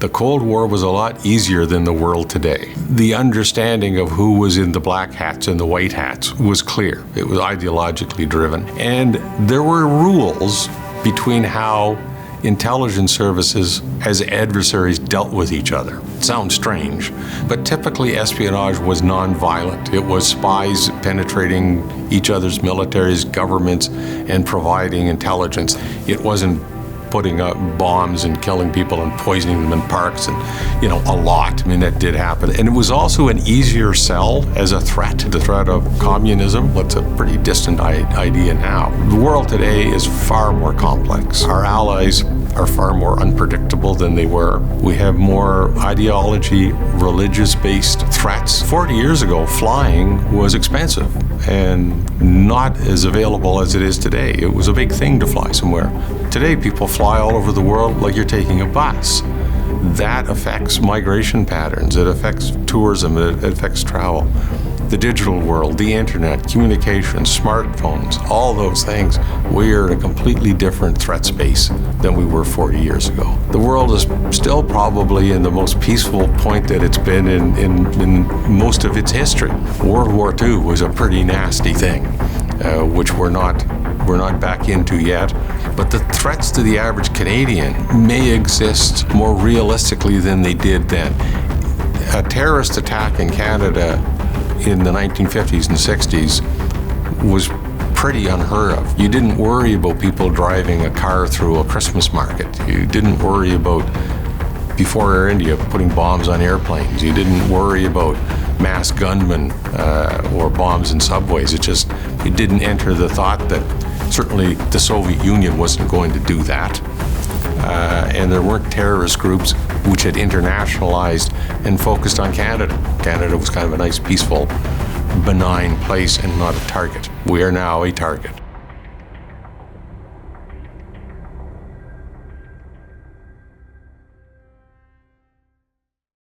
The Cold War was a lot easier than the world today. The understanding of who was in the black hats and the white hats was clear. It was ideologically driven. And there were rules between how intelligence services as adversaries dealt with each other. It sounds strange, but typically espionage was nonviolent. It was spies penetrating each other's militaries, governments, and providing intelligence. It wasn't putting up bombs and killing people and poisoning them in parks and, a lot. I mean, that did happen. And it was also an easier sell as a threat. The threat of communism, that's a pretty distant idea now. The world today is far more complex. Our allies are far more unpredictable than they were. We have more ideology, religious-based threats. 40 years ago, flying was expensive and not as available as it is today. It was a big thing to fly somewhere. Today, people fly all over the world like you're taking a bus. That affects migration patterns. It affects tourism. It affects travel. The digital world, the internet, communications, smartphones, all those things, we are in a completely different threat space than we were 40 years ago. The world is still probably in the most peaceful point that it's been in most of its history. World War II was a pretty nasty thing, which we're not back into yet. But the threats to the average Canadian may exist more realistically than they did then. A terrorist attack in Canada in the 1950s and 60s was pretty unheard of. You didn't worry about people driving a car through a Christmas market. You didn't worry about, before Air India, putting bombs on airplanes. You didn't worry about mass gunmen or bombs in subways. It didn't enter the thought that certainly the Soviet Union wasn't going to do that. And there weren't terrorist groups which had internationalized and focused on Canada. Canada was kind of a nice, peaceful, benign place and not a target. We are now a target.